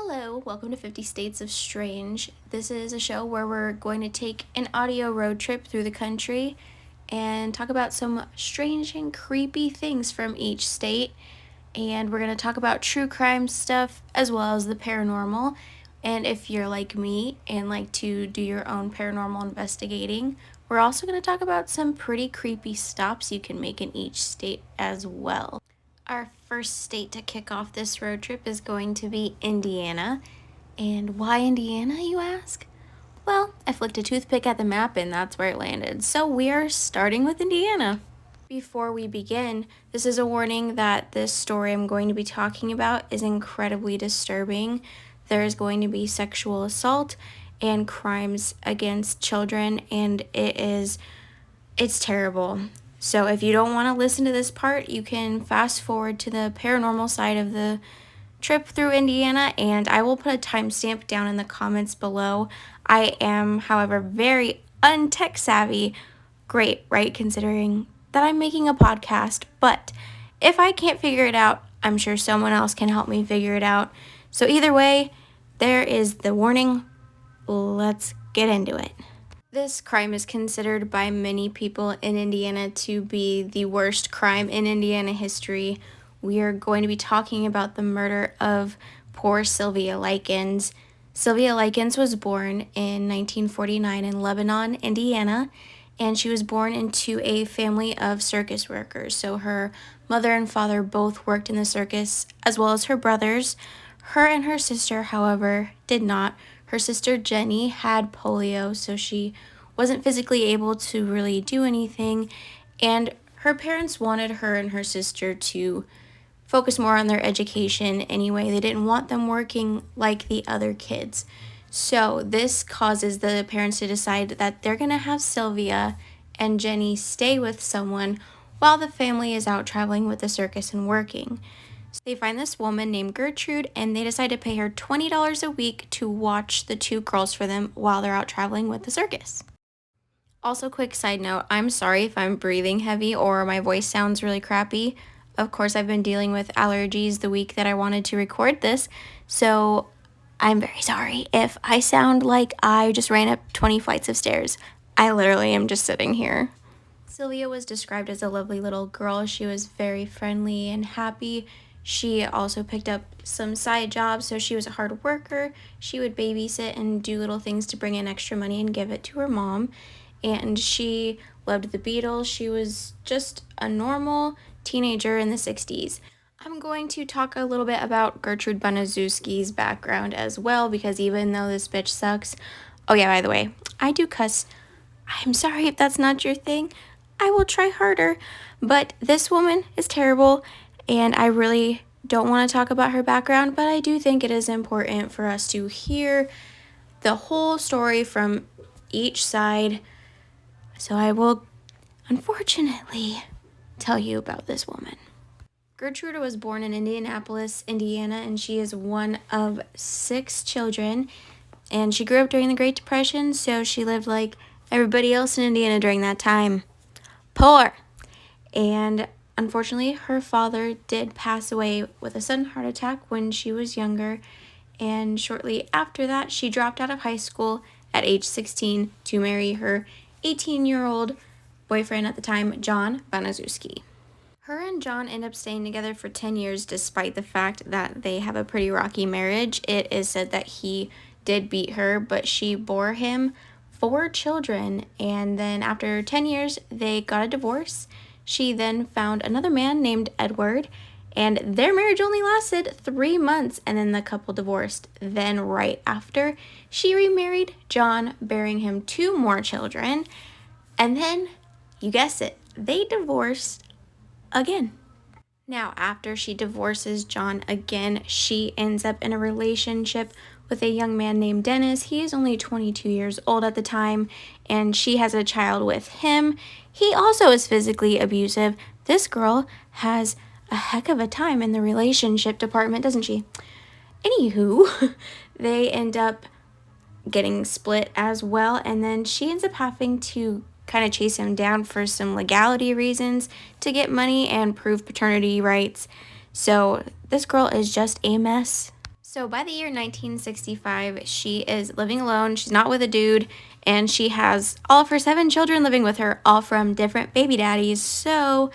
Hello, welcome to 50 States of Strange. This is a show where we're going to take an audio road trip through the country and talk about some strange and creepy things from each state. And we're going to talk about true crime stuff as well as the paranormal. And if you're like me and like to do your own paranormal investigating, we're also going to talk about some pretty creepy stops you can make in each state as well. Our first state to kick off this road trip is going to be Indiana. And why Indiana, you ask? Well, I flicked a toothpick at the map and that's where it landed. So we are starting with Indiana. Before we begin, this is a warning that this story I'm going to be talking about is incredibly disturbing. There is going to be sexual assault and crimes against children, and it's terrible. So if you don't want to listen to this part, you can fast forward to the paranormal side of the trip through Indiana, and I will put a timestamp down in the comments below. I am, however, very untech savvy. Great, right? Considering that I'm making a podcast. But if I can't figure it out, I'm sure someone else can help me figure it out. So either way, there is the warning. Let's get into it. This crime is considered by many people in Indiana to be the worst crime in Indiana history. We are going to be talking about the murder of poor Sylvia Likens. Sylvia Likens was born in 1949 in Lebanon, Indiana, and she was born into a family of circus workers. So her mother and father both worked in the circus, as well as her brothers. Her and her sister, however, did not. Her sister Jenny had polio, so she wasn't physically able to really do anything, and her parents wanted her and her sister to focus more on their education anyway. They didn't want them working like the other kids. So this causes the parents to decide that they're going to have Sylvia and Jenny stay with someone while the family is out traveling with the circus and working. So they find this woman named Gertrude, and they decide to pay her $20 a week to watch the two girls for them while they're out traveling with the circus. Also, quick side note, I'm sorry if I'm breathing heavy or my voice sounds really crappy. Of course, I've been dealing with allergies the week that I wanted to record this, so I'm very sorry if I sound like I just ran up 20 flights of stairs. I literally am just sitting here. Sylvia was described as a lovely little girl. She was very friendly and happy. She also picked up some side jobs, so she was a hard worker. She would babysit and do little things to bring in extra money and give it to her mom. And she loved the Beatles. She was just a normal teenager in the 60s. I'm going to talk a little bit about Gertrude Banazuski's background as well, because even though this bitch sucks... Oh yeah, by the way, I do cuss. I'm sorry if that's not your thing. I will try harder. But this woman is terrible, and I really don't want to talk about her background, but I do think it is important for us to hear the whole story from each side. So I will, unfortunately, tell you about this woman. Gertrude was born in Indianapolis, Indiana, and she is one of 6 children. And she grew up during the Great Depression, so she lived like everybody else in Indiana during that time. Poor. And unfortunately, her father did pass away with a sudden heart attack when she was younger. And shortly after that, she dropped out of high school at age 16 to marry her 18-year-old boyfriend at the time, John Banazuski. Her and John end up staying together for 10 years despite the fact that they have a pretty rocky marriage. It is said that he did beat her, but she bore him 4 children, and then after 10 years, they got a divorce. She then found another man named Edward, and their marriage only lasted 3 months, and then the couple divorced. Then right after, she remarried John, bearing him 2 more children, and then, you guessed it, they divorced again. Now, after she divorces John again, she ends up in a relationship with a young man named Dennis. He is only 22 years old at the time, and she has a child with him. He also is physically abusive. This girl has a heck of a time in the relationship department, doesn't she? Anywho, they end up getting split as well, and then she ends up having to kind of chase him down for some legality reasons to get money and prove paternity rights. So this girl is just a mess. So by the year 1965, she is living alone. She's not with a dude, and she has all of her 7 children living with her, all from different baby daddies. So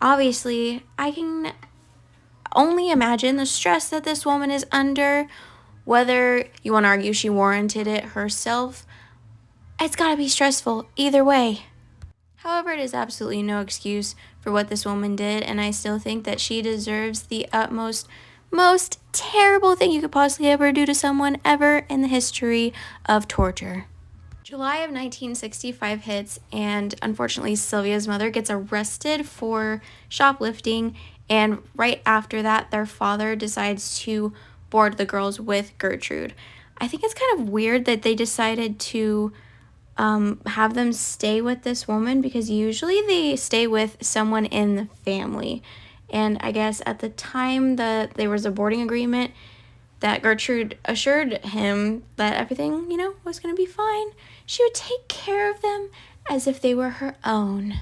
obviously, I can only imagine the stress that this woman is under. Whether you want to argue she warranted it herself, it's got to be stressful either way. However, it is absolutely no excuse for what this woman did, and I still think that she deserves the utmost, most terrible thing you could possibly ever do to someone ever in the history of torture. July of 1965 hits, and unfortunately, Sylvia's mother gets arrested for shoplifting, and right after that, their father decides to board the girls with Gertrude. I think it's kind of weird that they decided to have them stay with this woman, because usually they stay with someone in the family. And I guess at the time that there was a boarding agreement, that Gertrude assured him that everything, was going to be fine. She would take care of them as if they were her own.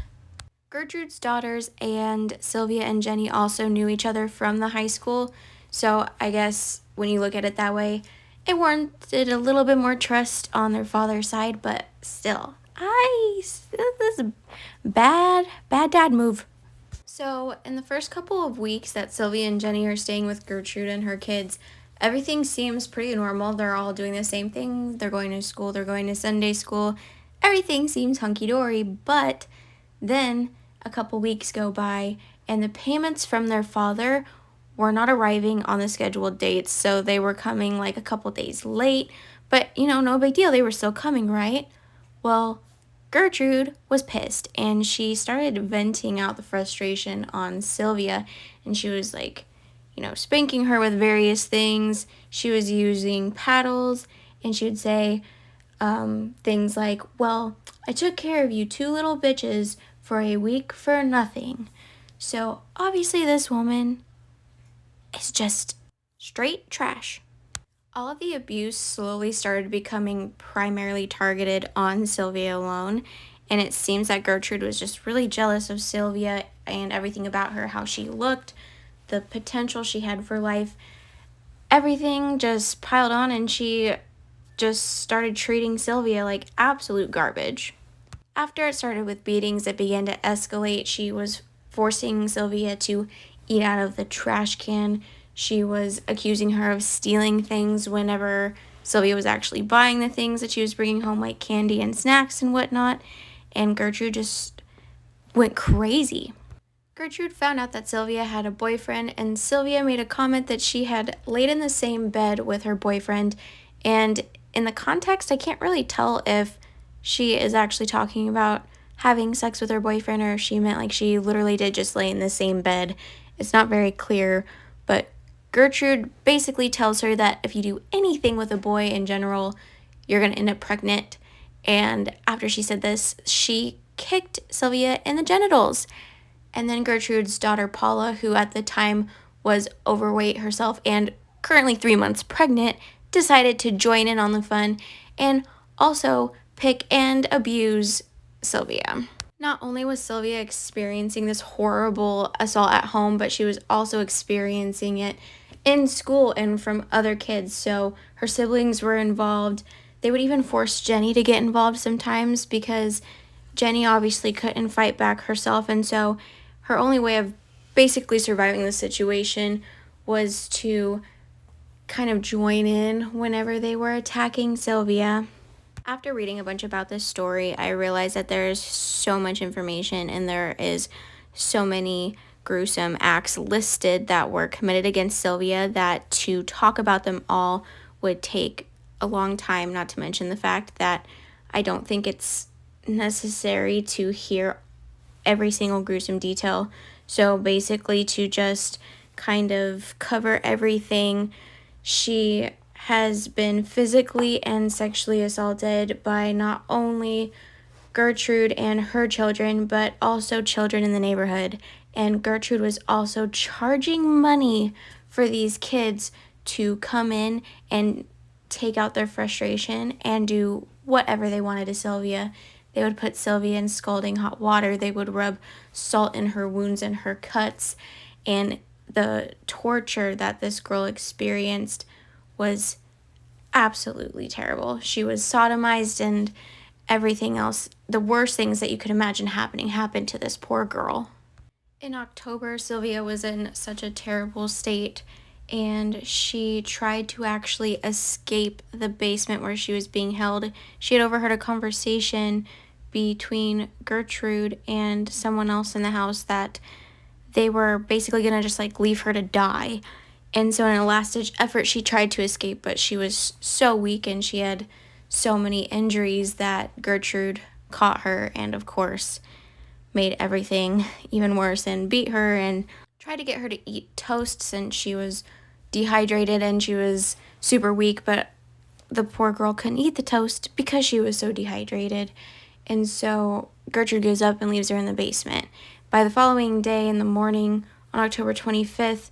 Gertrude's daughters and Sylvia and Jenny also knew each other from the high school, so I guess when you look at it that way, it warranted a little bit more trust on their father's side, but still, this is a bad dad move. So, in the first couple of weeks that Sylvia and Jenny are staying with Gertrude and her kids, everything seems pretty normal. They're all doing the same thing. They're going to school, they're going to Sunday school. Everything seems hunky-dory, but then a couple weeks go by, and the payments from their father were not arriving on the scheduled dates, so they were coming like a couple days late, but no big deal, they were still coming, right? Well, Gertrude was pissed, and she started venting out the frustration on Sylvia, and she was like, spanking her with various things. She was using paddles, and she would say things like, well, I took care of you 2 little bitches for a week for nothing. So obviously this woman is just straight trash. All of the abuse slowly started becoming primarily targeted on Sylvia alone, and it seems that Gertrude was just really jealous of Sylvia and everything about her, how she looked, the potential she had for life. Everything just piled on, and she just started treating Sylvia like absolute garbage. After it started with beatings, it began to escalate. She was forcing Sylvia to eat out of the trash can. She was accusing her of stealing things whenever Sylvia was actually buying the things that she was bringing home, like candy and snacks and whatnot. And Gertrude just went crazy. Gertrude found out that Sylvia had a boyfriend, and Sylvia made a comment that she had laid in the same bed with her boyfriend. And in the context, I can't really tell if she is actually talking about having sex with her boyfriend, or if she meant like she literally did just lay in the same bed. It's not very clear, but Gertrude basically tells her that if you do anything with a boy in general, you're going to end up pregnant. And after she said this, she kicked Sylvia in the genitals. And then Gertrude's daughter Paula, who at the time was overweight herself and currently 3 months pregnant, decided to join in on the fun and also pick and abuse Sylvia. Not only was Sylvia experiencing this horrible assault at home, but she was also experiencing it in school and from other kids. So her siblings were involved. They would even force Jenny to get involved sometimes, because Jenny obviously couldn't fight back herself, and so her only way of basically surviving the situation was to kind of join in whenever they were attacking Sylvia. After reading a bunch about this story, I realized that there is so much information, and there is so many gruesome acts listed that were committed against Sylvia that to talk about them all would take a long time, not to mention the fact that I don't think it's necessary to hear every single gruesome detail. So basically, to just kind of cover everything, she has been physically and sexually assaulted by not only Gertrude and her children, but also children in the neighborhood. And Gertrude was also charging money for these kids to come in and take out their frustration and do whatever they wanted to Sylvia. They would put Sylvia in scalding hot water. They would rub salt in her wounds and her cuts. And the torture that this girl experienced was absolutely terrible. She was sodomized and everything else. The worst things that you could imagine happened to this poor girl. In October, Sylvia was in such a terrible state, and she tried to actually escape the basement where she was being held. She had overheard a conversation between Gertrude and someone else in the house that they were basically going to just like leave her to die. And so in a last-ditch effort, she tried to escape, but she was so weak and she had so many injuries that Gertrude caught her and, of course, made everything even worse and beat her and tried to get her to eat toast since she was dehydrated and she was super weak, but the poor girl couldn't eat the toast because she was so dehydrated. And so Gertrude gives up and leaves her in the basement. By the following day in the morning, on October 25th,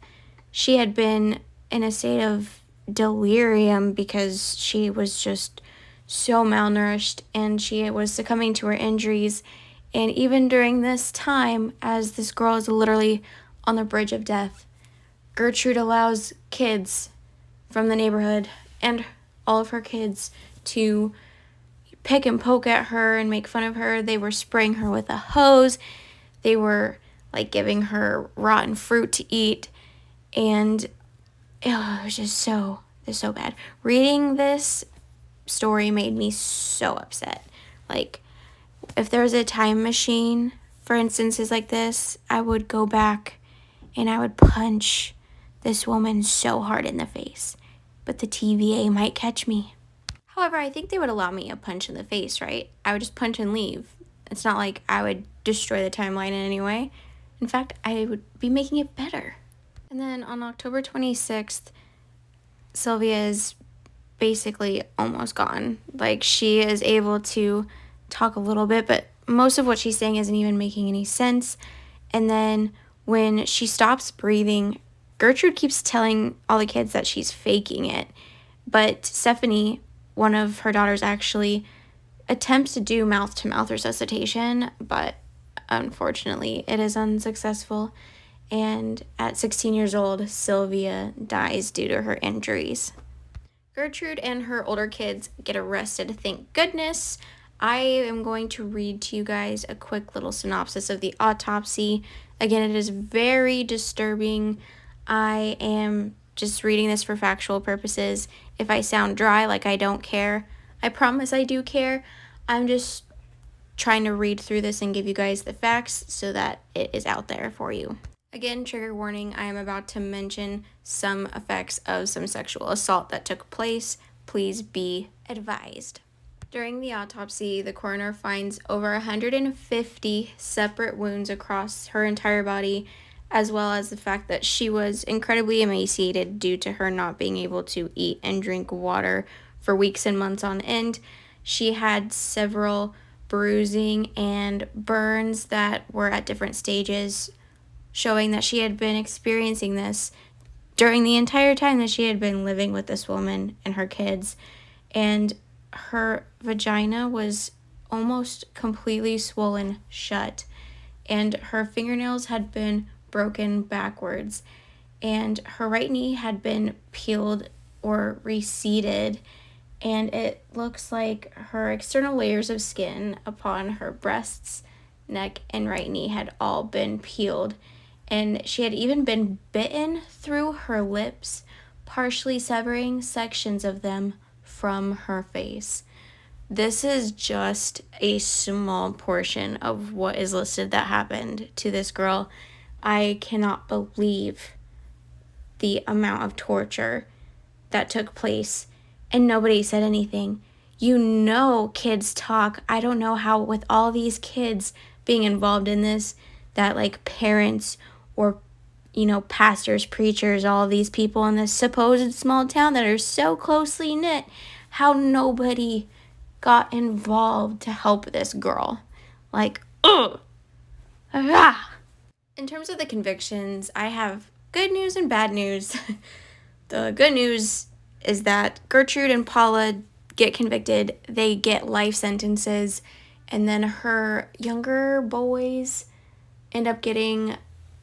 she had been in a state of delirium because she was just so malnourished and she was succumbing to her injuries. And even during this time, as this girl is literally on the bridge of death, Gertrude allows kids from the neighborhood and all of her kids to pick and poke at her and make fun of her. They were spraying her with a hose. They were like giving her rotten fruit to eat. And it was just so bad. Reading this story made me so upset. Like, if there was a time machine for instances like this, I would go back and I would punch this woman so hard in the face. But the TVA might catch me. However, I think they would allow me a punch in the face, right? I would just punch and leave. It's not like I would destroy the timeline in any way. In fact, I would be making it better. And then on October 26th, Sylvia is basically almost gone. Like, she is able to talk a little bit, but most of what she's saying isn't even making any sense. And then when she stops breathing, Gertrude keeps telling all the kids that she's faking it. But Stephanie, one of her daughters, actually attempts to do mouth-to-mouth resuscitation, but unfortunately it is unsuccessful. And at 16 years old, Sylvia dies due to her injuries. Gertrude and her older kids get arrested, thank goodness. I am going to read to you guys a quick little synopsis of the autopsy. Again, it is very disturbing. I am just reading this for factual purposes. If I sound dry, like I don't care, I promise I do care. I'm just trying to read through this and give you guys the facts so that it is out there for you. Again, trigger warning, I am about to mention some effects of some sexual assault that took place. Please be advised. During the autopsy, the coroner finds over 150 separate wounds across her entire body, as well as the fact that she was incredibly emaciated due to her not being able to eat and drink water for weeks and months on end. She had several bruising and burns that were at different stages, showing that she had been experiencing this during the entire time that she had been living with this woman and her kids. And her vagina was almost completely swollen shut, and her fingernails had been broken backwards, and her right knee had been peeled or receded, and it looks like her external layers of skin upon her breasts, neck, and right knee had all been peeled. And she had even been bitten through her lips, partially severing sections of them from her face. This is just a small portion of what is listed that happened to this girl. I cannot believe the amount of torture that took place, and nobody said anything. You know, kids talk. I don't know how, with all these kids being involved in this, that like parents or, you know, pastors, preachers, all these people in this supposed small town that are so closely knit, how nobody got involved to help this girl. Like, ugh. Ah. In terms of the convictions, I have good news and bad news. The good news is that Gertrude and Paula get convicted. They get life sentences, and then her younger boys end up getting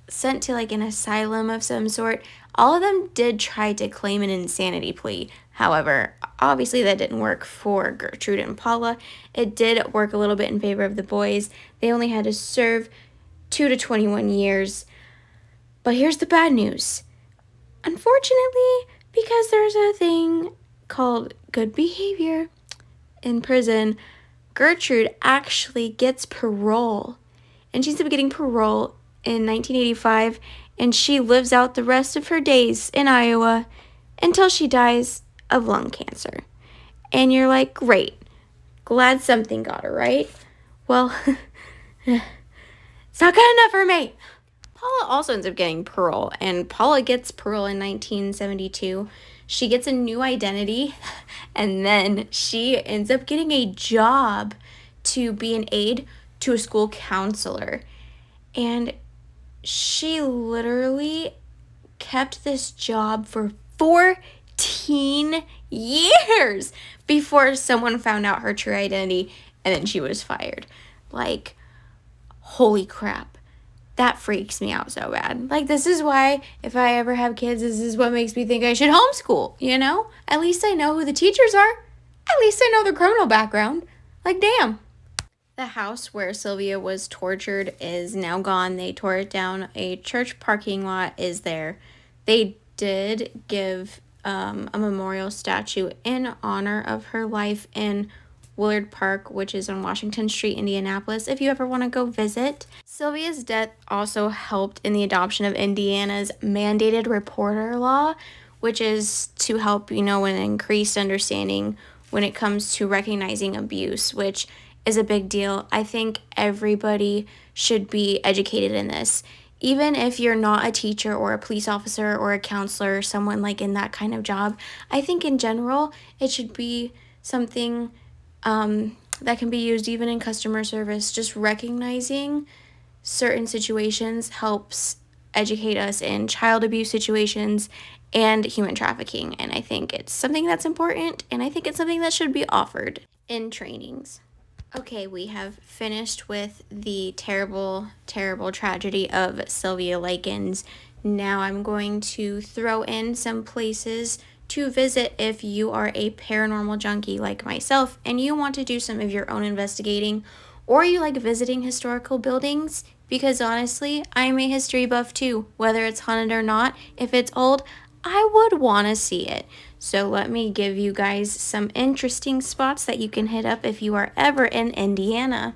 sent to like an asylum of some sort. All of them did try to claim an insanity plea. However, obviously that didn't work for Gertrude and Paula. It did work a little bit in favor of the boys. They only had to serve 2 to 21 years. But here's the bad news. Unfortunately, because there's a thing called good behavior in prison, Gertrude actually gets parole. And she ends up getting parole in 1985, and she lives out the rest of her days in Iowa until she dies of lung cancer. And you're like, great, glad something got her, right? Well, it's not good enough for me. Paula also ends up getting parole, and Paula gets parole in 1972. She gets a new identity, and then she ends up getting a job to be an aide to a school counselor. And she literally kept this job for 14 years before someone found out her true identity, and then she was fired. Like, holy crap. That freaks me out so bad. Like, this is why if I ever have kids, this is what makes me think I should homeschool, you know? At least I know who the teachers are. At least I know their criminal background. Like, damn. The house where Sylvia was tortured is now gone. They tore it down. A church parking lot is there. They did give a memorial statue in honor of her life in Willard Park, which is on Washington Street, Indianapolis, if you ever want to go visit. Sylvia's death also helped in the adoption of Indiana's mandated reporter law, which is to help, an increased understanding when it comes to recognizing abuse, which is a big deal. I think everybody should be educated in this. Even if you're not a teacher or a police officer or a counselor or someone like in that kind of job, I think in general it should be something that can be used even in customer service. Just recognizing certain situations helps educate us in child abuse situations and human trafficking. And I think it's something that's important, and I think it's something that should be offered in trainings. Okay, we have finished with the terrible, terrible tragedy of Sylvia Likens. Now I'm going to throw in some places to visit if you are a paranormal junkie like myself and you want to do some of your own investigating, or you like visiting historical buildings, because honestly, I'm a history buff too. Whether it's haunted or not, if it's old, I would want to see it. So let me give you guys some interesting spots that you can hit up if you are ever in Indiana.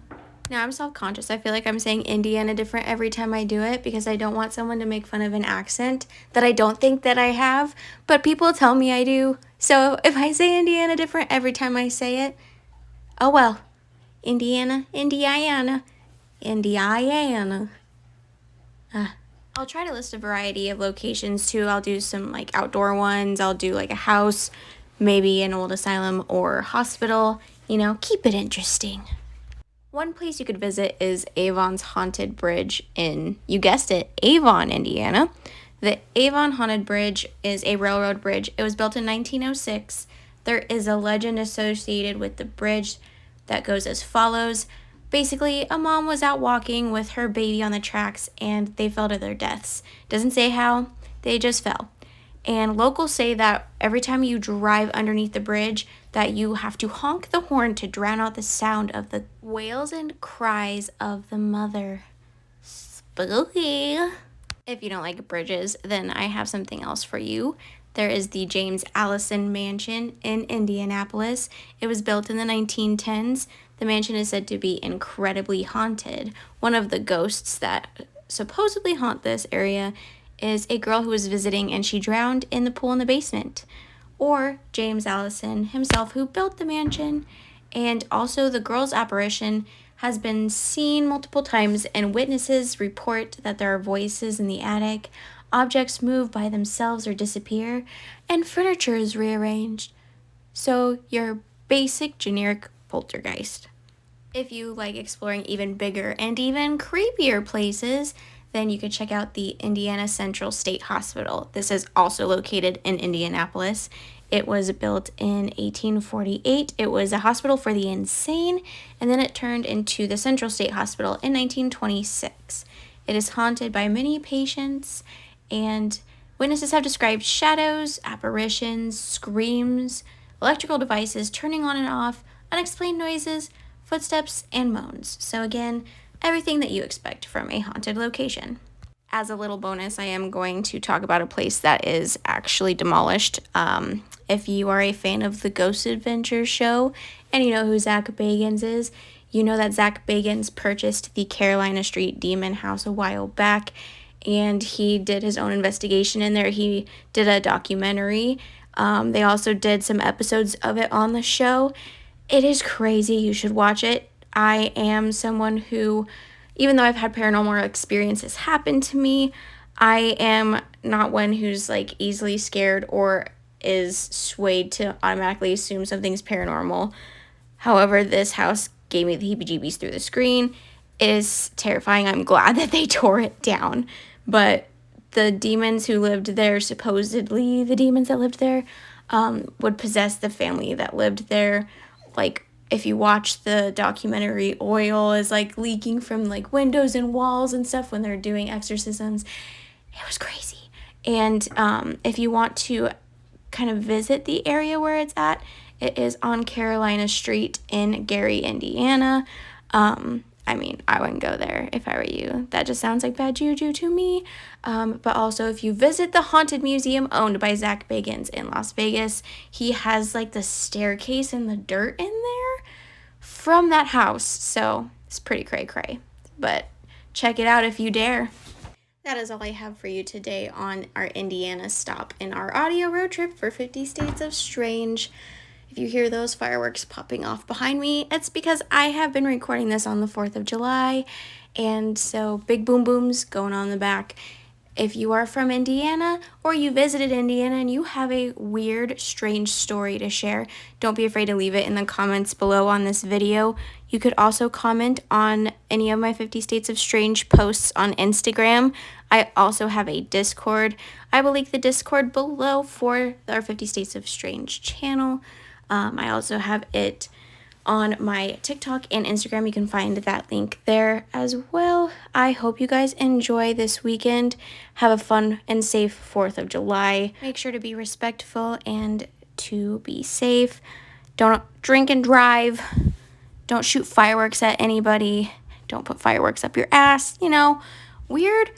Now, I'm self-conscious. I feel like I'm saying Indiana different every time I do it because I don't want someone to make fun of an accent that I don't think that I have, but people tell me I do. So if I say Indiana different every time I say it, oh well. Indiana. I'll try to list a variety of locations too. I'll do some like outdoor ones. I'll do like a house, maybe an old asylum or hospital. Keep it interesting. One place you could visit is Avon's Haunted Bridge in, you guessed it, Avon, Indiana. The Avon Haunted Bridge is a railroad bridge. It was built in 1906. There is a legend associated with the bridge that goes as follows. Basically, a mom was out walking with her baby on the tracks and they fell to their deaths. Doesn't say how, they just fell. And locals say that every time you drive underneath the bridge, that you have to honk the horn to drown out the sound of the wails and cries of the mother. Spooky. If you don't like bridges, then I have something else for you. There is the James Allison Mansion in Indianapolis. It was built in the 1910s. The mansion is said to be incredibly haunted. One of the ghosts that supposedly haunt this area is a girl who was visiting and she drowned in the pool in the basement. Or James Allison himself, who built the mansion. And also the girl's apparition has been seen multiple times, and witnesses report that there are voices in the attic, objects move by themselves or disappear, and furniture is rearranged. So your basic generic poltergeist. If you like exploring even bigger and even creepier places, then you could check out the Indiana Central State Hospital. This is also located in Indianapolis. It was built in 1848. It was a hospital for the insane, and then it turned into the Central State Hospital in 1926. It is haunted by many patients, and Witnesses have described shadows, apparitions, screams, electrical devices turning on and off, unexplained noises, footsteps, and moans. So, again, everything that you expect from a haunted location. As a little bonus, I am going to talk about a place that is actually demolished. If you are a fan of the Ghost Adventures show and you know who Zach Bagans is, you know that Zach Bagans purchased the Carolina Street Demon House a while back, and he did his own investigation in there. He did a documentary. They also did some episodes of it on the show. It is crazy. You should watch it. I am someone who, even though I've had paranormal experiences happen to me, I am not one who's like easily scared or is swayed to automatically assume something's paranormal. However, this house gave me the heebie-jeebies through the screen. It is terrifying. I'm glad that they tore it down. But the demons who lived there, supposedly the demons that lived there, would possess the family that lived there. Like, if you watch the documentary, oil is like leaking from like windows and walls and stuff when they're doing exorcisms. It was crazy. And if you want to kind of visit the area where it's at, it is on Carolina Street in Gary, Indiana. I mean, I wouldn't go there if I were you. That just sounds like bad juju to me. But also, if you visit the Haunted Museum owned by Zach Bagans in Las Vegas, he has like the staircase and the dirt in there from that house. So it's pretty cray-cray. But check it out if you dare. That is all I have for you today on our Indiana stop in our audio road trip for 50 States of Strange. If you hear those fireworks popping off behind me, it's because I have been recording this on the 4th of July, and so big boom booms going on in the back. If you are from Indiana or you visited Indiana and you have a weird, strange story to share, don't be afraid to leave it in the comments below on this video. You could also comment on any of my 50 States of Strange posts on Instagram. I also have a Discord. I will link the Discord below for our 50 States of Strange channel. I also have it on my TikTok and Instagram. You can find that link there as well. I hope you guys enjoy this weekend. Have a fun and safe 4th of July. Make sure to be respectful and to be safe. Don't drink and drive. Don't shoot fireworks at anybody. Don't put fireworks up your ass. You know, weird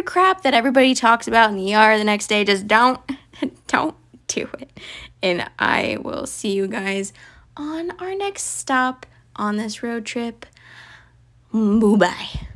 crap that everybody talks about in the ER the next day. Just don't do it. And I will see you guys on our next stop on this road trip. Bye-bye.